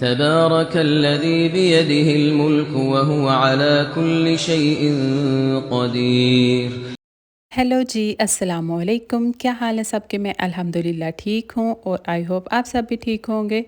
तबारकल्लज़ी बियदिहिल मुल्क व हुवा अला कुल्लि शैइन क़दीर। हेलो जी, अस्सलाम वालेकुम। क्या हाल है सबके? मैं अल्हम्दुलिल्लाह ठीक हूँ और आई होप आप सब भी ठीक होंगे।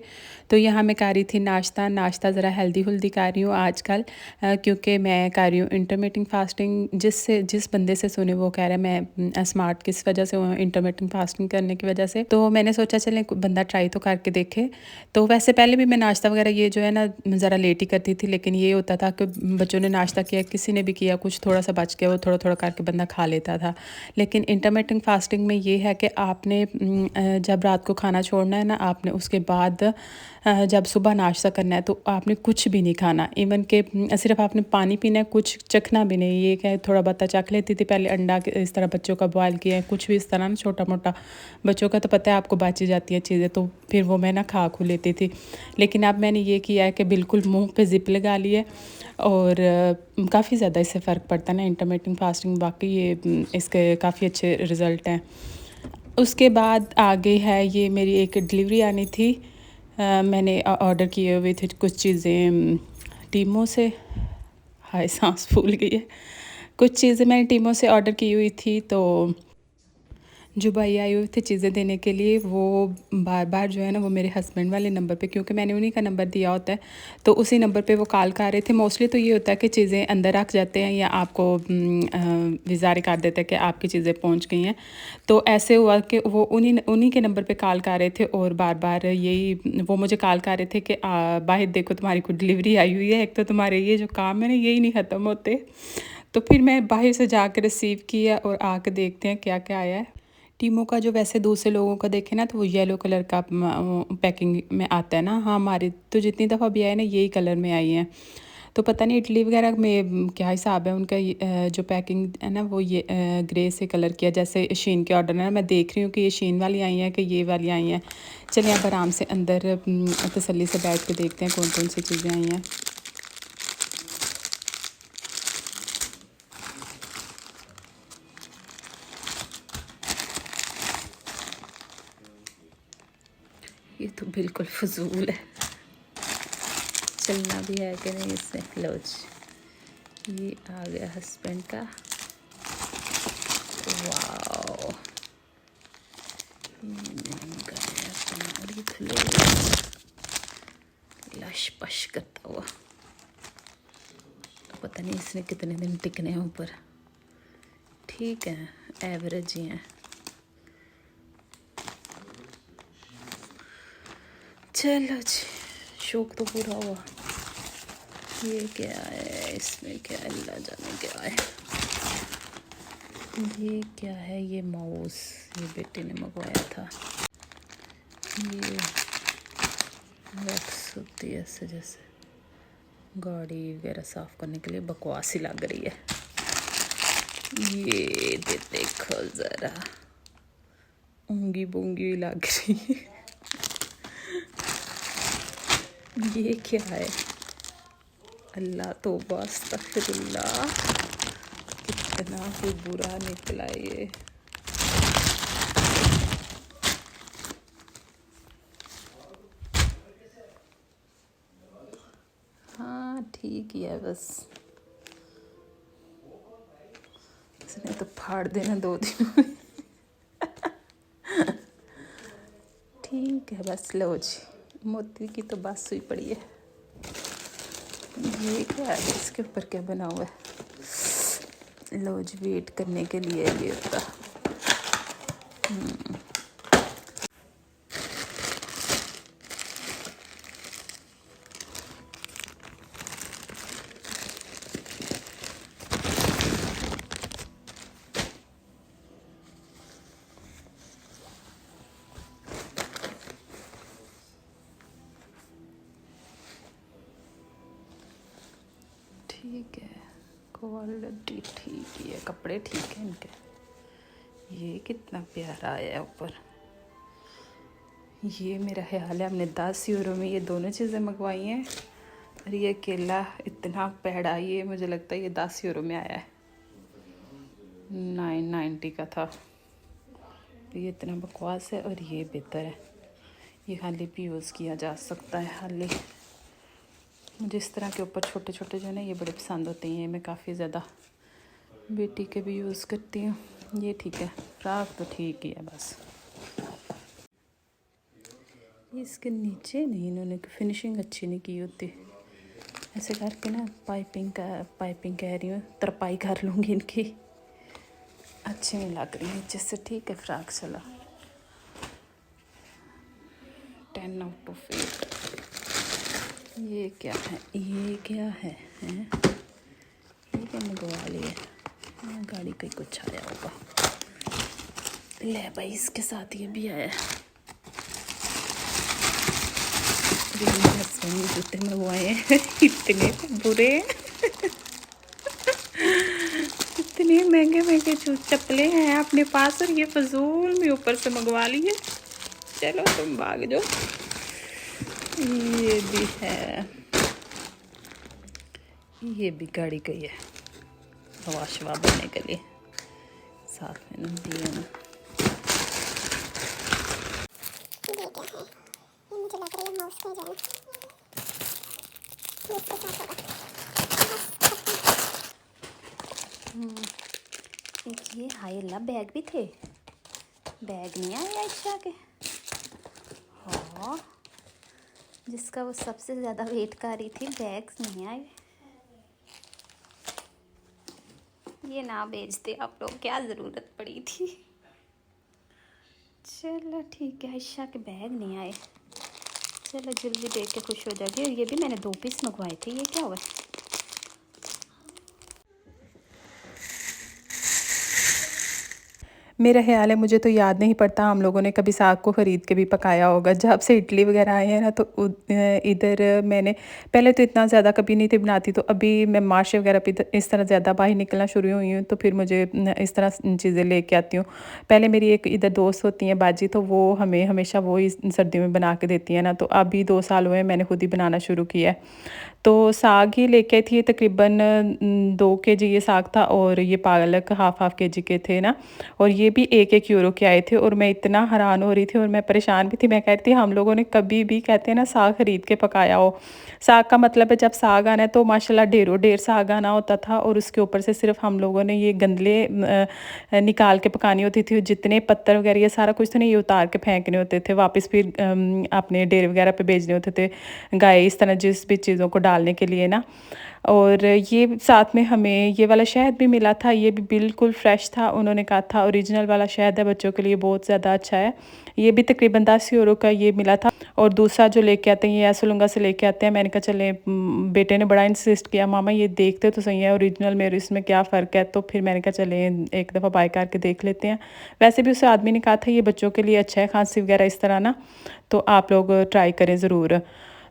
तो यहाँ मैं कर रही थी नाश्ता ज़रा हेल्दी कर रही हूँ आजकल, क्योंकि मैं कर रही हूँ इंटरमिटेंट फास्टिंग। जिस बंदे से सुने वो कह रहा है मैं स्मार्ट किस वजह से हूँ इंटरमिटेंट फास्टिंग करने की वजह से। तो मैंने सोचा चलें बंदा ट्राई तो करके देखे। तो वैसे पहले भी मैं नाश्ता वगैरह ये जो है ना ज़रा लेट ही करती थी, लेकिन ये होता था कि बच्चों ने नाश्ता किया, किसी ने भी किया, कुछ थोड़ा सा बच गया वो थोड़ा थोड़ा करके बंदा खा लेता था। लेकिन इंटरमिटेंट फास्टिंग में ये है कि आपने जब रात को खाना छोड़ना है ना, आपने उसके बाद जब सुबह नाश्ता करना है तो आपने कुछ भी नहीं खाना। इवन के सिर्फ आपने पानी पीना है, कुछ चखना भी नहीं। ये क्या थोड़ा बहुत चख लेती थी पहले, अंडा इस तरह बच्चों का बॉयल किया है, कुछ भी इस तरह ना छोटा मोटा। बच्चों का तो पता है आपको बाची जाती है चीज़ें, तो फिर वो मैं ना खा खू लेती थी। लेकिन अब मैंने ये किया है कि बिल्कुल मुँह पे ज़िप लगा ली है और काफ़ी ज़्यादा इससे फ़र्क पड़ता है ना इंटरमिटेंट फास्टिंग। बाकी ये इसके काफ़ी अच्छे रिज़ल्ट हैं। उसके बाद आगे है ये मेरी एक डिलीवरी आनी थी। मैंने ऑर्डर किए हुए थे कुछ चीज़ें टीमों से। हाय सांस फूल गई है। कुछ चीज़ें मैंने टीमों से ऑर्डर की हुई थी, तो जो भाई आए हुए थे चीज़ें देने के लिए, वो बार बार जो है ना वो मेरे हस्बैंड वाले नंबर पे, क्योंकि मैंने उन्हीं का नंबर दिया होता है, तो उसी नंबर पे वो कॉल कर रहे थे। मोस्टली तो ये होता है कि चीज़ें अंदर रख जाते हैं या आपको विज़ार कर देते हैं कि आपकी चीज़ें पहुंच गई हैं। तो ऐसे हुआ कि वो उन्हीं के नंबर पे कॉल कर रहे थे और बार बार यही वो मुझे कॉल कर रहे थे कि बाहिर देखो तुम्हारी कोई डिलीवरी आई हुई है। एक तो तुम्हारे ये जो काम है ना यही नहीं ख़त्म होते। तो फिर मैं बाहर से जाकर रिसीव किया और आके देखते हैं क्या क्या आया है। टीमों का जो वैसे दूसरे लोगों का देखे ना तो वो येलो कलर का पैकिंग में आता है ना। हाँ, हमारी तो जितनी दफ़ा भी आए ना यही कलर में आई हैं। तो पता नहीं इटली वगैरह में क्या हिसाब है उनका। जो पैकिंग है ना वो ये ग्रे से कलर किया, जैसे शीन के ऑर्डर है ना। मैं देख रही हूँ कि ये शीन वाली आई हैं कि ये वाली आई हैं। चलिए आप आराम से अंदर तसल्ली से बैठ के देखते हैं कौन कौन सी चीज़ें आई हैं। ये तो बिल्कुल फजूल है, चलना भी है कि नहीं इससे। लो जी, ये आ गया हस्बैंड का। वाओ, और ये खुले लश पश करता हुआ। तो पता नहीं इसने कितने दिन टिकने हैं ऊपर। ठीक है, एवरेज ही हैं। चलो जी, शौक तो पूरा हुआ। ये क्या है, इसमें क्या है, अल्लाह जाने क्या है। ये क्या है, ये माउस ये बेटे ने मंगवाया था। ये वैक्स होती है ऐसे, जैसे गाड़ी वगैरह साफ़ करने के लिए। बकवास ही लग रही है। ये देखो ज़रा, ऊँगी बूंगी लग रही है। ये क्या है, अल्लाह तौबा अस्तगफिरुल्लाह, कितना ही बुरा निकला ये। हाँ ठीक ही है, बस इसने तो फाड़ देना 2 दिन में। ठीक है बस। लो जी, मोती की तो बस हुई पड़ी है। ये क्या है, इसके ऊपर क्या बना हुआ है। लो जी, वेट करने के लिए ये होता। ठीक है, क्वालिटी ठीक ही है, कपड़े ठीक है इनके। ये कितना प्यारा आया है ऊपर। ये मेरा ख्याल है हमने 10 यूरो में ये दोनों चीज़ें मंगवाई हैं। और ये केला इतना पैड़ा, ये मुझे लगता है ये 10 यूरो में आया है। 990 का था। ये इतना बकवास है और ये बेहतर है। ये खाली भी यूज़ किया जा सकता है, खाली मुझे इस तरह के ऊपर छोटे छोटे जो है ना ये बड़े पसंद होते हैं, मैं काफ़ी ज़्यादा बेटी के भी यूज़ करती हूँ। ये ठीक है, फ्रॉक तो ठीक ही है बस। इसके नीचे नहीं, इन्होंने फिनिशिंग अच्छी नहीं की होती। ऐसे करके ना पाइपिंग कह रही हूँ, तरपाई कर लूँगी इनकी, अच्छी नहीं लग रही नीचे से। ठीक है, फ्रॉक चला 10 आउट ऑफ 8। ये क्या है, ये क्या है, ये क्या मंगवा लिया, गाड़ी का कुछ आया होगा। ले भाई, इसके साथ ये भी आया। जूते मंगवाए हैं इतने बुरे इतने महंगे महंगे चप्पलें हैं अपने पास और ये फजूल में ऊपर से मंगवा लिए। चलो तुम भाग जाओ। ये भी है, ये भी गाड़ी का ही है, हवा शवा बनने के लिए साथ में दिए ना। मुझे लग रहा है माउस में जाना ये हाय अल्लाह, बैग भी थे, बैग नहीं आए आयशा के। हाँ, जिसका वो सबसे ज़्यादा वेट कर रही थी, बैग्स नहीं आए। ये ना भेजते आप लोग, क्या ज़रूरत पड़ी थी। चलो ठीक है, आयशा के बैग नहीं आए। चलो जल्दी देख के खुश हो जाएगी। और ये भी मैंने 2 पीस मंगवाए थे, ये क्या हुआ। मेरा ख्याल है, मुझे तो याद नहीं पड़ता हम लोगों ने कभी साग को ख़रीद के भी पकाया होगा। जब से इडली वगैरह आए हैं ना, तो इधर मैंने पहले तो इतना ज़्यादा कभी नहीं थी बनाती, तो अभी मैं मार्च वगैरह पे इस तरह ज़्यादा बाहर निकलना शुरू हुई हूँ, तो फिर मुझे इस तरह चीज़ें लेके आती हूँ। पहले मेरी एक इधर दोस्त होती हैं बाजी, तो वो हमें हमेशा वो ही सर्दियों में बना के देती है ना, तो अभी 2 साल हुए मैंने खुद ही बनाना शुरू किया है। तो साग ही लेके आई थी, तकरीबन 2 केजी ये साग था, और ये पालक हाफ केजी के थे ना, और ये भी 1-1 यूरो के आए थे। और मैं इतना हैरान हो रही थी और मैं परेशान भी थी। मैं कहती थी हम लोगों ने कभी भी, कहते हैं ना, साग ख़रीद के पकाया हो। साग का मतलब है जब साग आना है तो माशाल्लाह ढेरों ढेर साग आना होता था, और उसके ऊपर से सिर्फ हम लोगों ने ये गंदले निकाल के पकानी होती थी। जितने पत्तर वगैरह ये सारा कुछ तो नहीं, ये उतार के फेंकने होते थे, वापस फिर अपने डेरे वगैरह पे भेजने होते थे, गाय इस तरह जिस भी चीज़ों को डालने के लिए ना। और ये साथ में हमें ये वाला शहद भी मिला था, ये भी बिल्कुल फ्रेश था। उन्होंने कहा था ओरिजिनल वाला शहद है, बच्चों के लिए बहुत ज़्यादा अच्छा है। ये भी तकरीबन 10 यूरो का ये मिला था। और दूसरा जो लेके आते हैं, ये एसोलुंगा से लेके आते हैं। मैंने कहा चले, बेटे ने बड़ा इंसिस्ट किया, मामा ये देखते तो सही है ओरिजिनल में इसमें क्या फ़र्क है। तो फिर मैंने कहा चले एक दफ़ा बाय करके देख लेते हैं। वैसे भी उस आदमी ने कहा था ये बच्चों के लिए अच्छा है, खांसी वगैरह इस तरह ना, तो आप लोग ट्राई करें ज़रूर।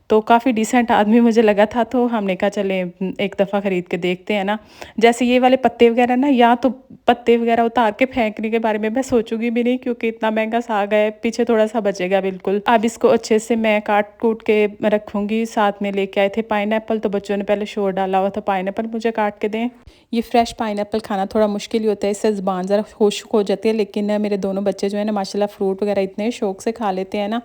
तो काफ़ी डिसेंट आदमी मुझे लगा था, तो हमने कहा चले एक दफ़ा ख़रीद के देखते हैं ना। जैसे ये वाले पत्ते वगैरह ना, या तो पत्ते वगैरह उतार के फेंकने के बारे में मैं सोचूंगी भी नहीं, क्योंकि इतना महंगा साग है, पीछे थोड़ा सा बचेगा बिल्कुल। अब इसको अच्छे से मैं काट कूट के रखूँगी। साथ में लेके आए थे पाइनएप्पल, तो बच्चों ने पहले शोर डाला हुआ था पाइनएप्पल मुझे काट के दें। ये फ्रेश पाइनएप्पल खाना थोड़ा मुश्किल ही होता है, इससे ज़ुबान ज़रा खुश्क हो जाती है, लेकिन मेरे दोनों बच्चे जो है ना माशाल्लाह फ्रूट वगैरह इतने शौक से खा लेते हैं ना।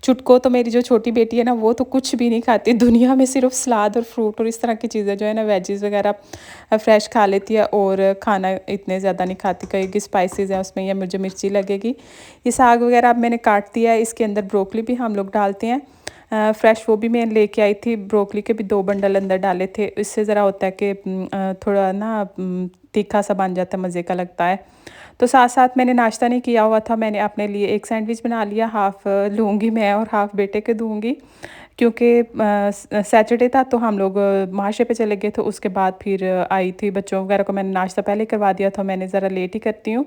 छुटको तो मेरी जो छोटी बेटी है ना, वो तो कुछ भी नहीं खाती दुनिया में, सिर्फ सलाद और फ्रूट और इस तरह की चीज़ें जो है ना, वेजीज़ वगैरह फ्रेश खा लेती है, और खाना इतने ज़्यादा नहीं खाती। कहेगी स्पाइसेस है उसमें या मुझे मिर्ची लगेगी। ये साग वगैरह अब मैंने काट दिया है, इसके अंदर ब्रोकली भी हम लोग डालते हैं फ्रेश, वो भी मैं लेके आई थी। ब्रोकली के भी 2 बंडल अंदर डाले थे। इससे ज़रा होता है कि थोड़ा ना तीखा सा बन जाता है, मज़े का लगता है। तो साथ साथ मैंने नाश्ता नहीं किया हुआ था, मैंने अपने लिए एक सैंडविच बना लिया, हाफ़ लूँगी मैं और हाफ़ बेटे के दूँगी, क्योंकि सैटरडे था तो हम लोग माशे पे चले गए। तो उसके बाद फिर आई थी, बच्चों वगैरह को मैंने नाश्ता पहले करवा दिया था, मैंने ज़रा लेट ही करती हूँ।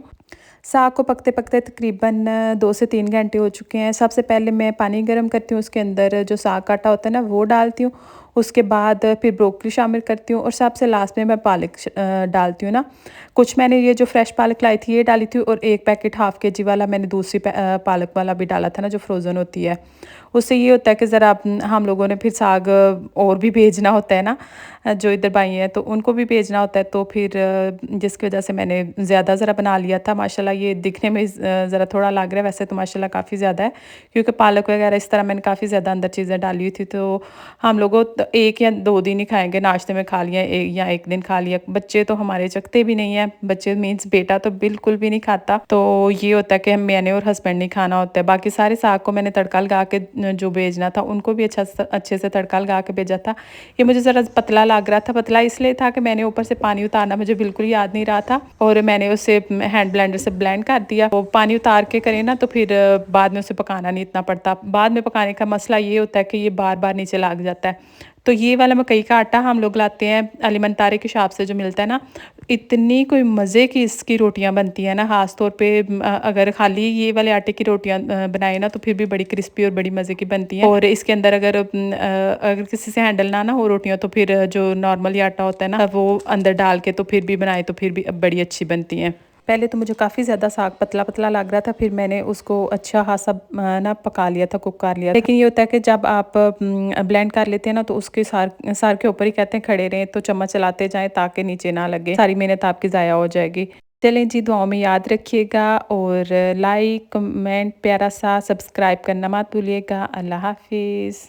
साग को पकते पकते तकरीबन 2 से 3 घंटे हो चुके हैं। सबसे पहले मैं पानी गर्म करती हूँ, उसके अंदर जो साग काटा होता है ना वो डालती हूँ। उसके बाद फिर ब्रोकली शामिल करती हूँ, और सबसे लास्ट में मैं पालक डालती हूँ ना। कुछ मैंने ये जो फ्रेश पालक लाई थी ये डाली थी, और 1 पैकेट हाफ़ केजी वाला मैंने दूसरी पालक वाला भी डाला था ना, जो फ्रोज़न होती है। उससे ये होता है कि ज़रा हम लोगों ने फिर साग और भी भेजना होता है ना, जो इधर भाई हैं तो उनको भी भेजना होता है, तो फिर जिसकी वजह से मैंने ज़्यादा ज़रा बना लिया था। माशाल्लाह ये दिखने में ज़रा थोड़ा लग रहा है, वैसे तो माशाल्लाह काफ़ी ज़्यादा है, क्योंकि पालक वगैरह इस तरह मैंने काफ़ी ज़्यादा अंदर चीज़ें डाली हुई थी। तो हम लोगों 1 या 2 दिन ही खाएंगे, नाश्ते में खा लिया या एक दिन खा लिया। बच्चे तो हमारे चखते भी नहीं है, बच्चे मीन्स बेटा तो बिल्कुल भी नहीं खाता। तो ये होता है कि मैंने और हस्बैंड नहीं खाना होता है। बाकी सारे साग को मैंने तड़का लगा के जो भेजना था उनको भी अच्छे से तड़का लगा के भेजा था। ये मुझे ज़रा पतला लग रहा था, पतला इसलिए था कि मैंने ऊपर से पानी उतारना मुझे बिल्कुल याद नहीं रहा था और मैंने उसे हैंड ब्लेंडर से ब्लेंड कर दिया। वो पानी उतार के करें ना तो फिर बाद में उसे पकाना नहीं इतना पड़ता। बाद में पकाने का मसला ये होता है कि ये बार बार नीचे लग जाता है। तो ये वाला मकई का आटा हम लोग लाते हैं अलीमन तारे के शॉप से जो मिलता है ना, इतनी कोई मज़े की इसकी रोटियां बनती हैं ना। ख़ास तौर पे अगर खाली ये वाले आटे की रोटियां बनाए ना तो फिर भी बड़ी क्रिस्पी और बड़ी मज़े की बनती हैं। और इसके अंदर अगर किसी से हैंडल ना हो रोटियां तो फिर जो नॉर्मली आटा होता है ना वो अंदर डाल के तो फिर भी बनाए तो फिर भी बड़ी अच्छी बनती हैं। पहले तो मुझे काफ़ी ज़्यादा साग पतला पतला लग रहा था, फिर मैंने उसको अच्छा खासा ना पका लिया था, कुक कर लिया। लेकिन ये होता है कि जब आप ब्लेंड कर लेते हैं ना तो उसके सार के ऊपर ही कहते हैं खड़े रहें, तो चम्मच चलाते जाएं ताकि नीचे ना लगे, सारी मेहनत आपकी ज़ाया हो जाएगी। चलें जी, दुआओं में याद रखिएगा और लाइक कमेंट प्यारा सा सब्सक्राइब करना मत भूलिएगा। अल्लाह हाफिज़।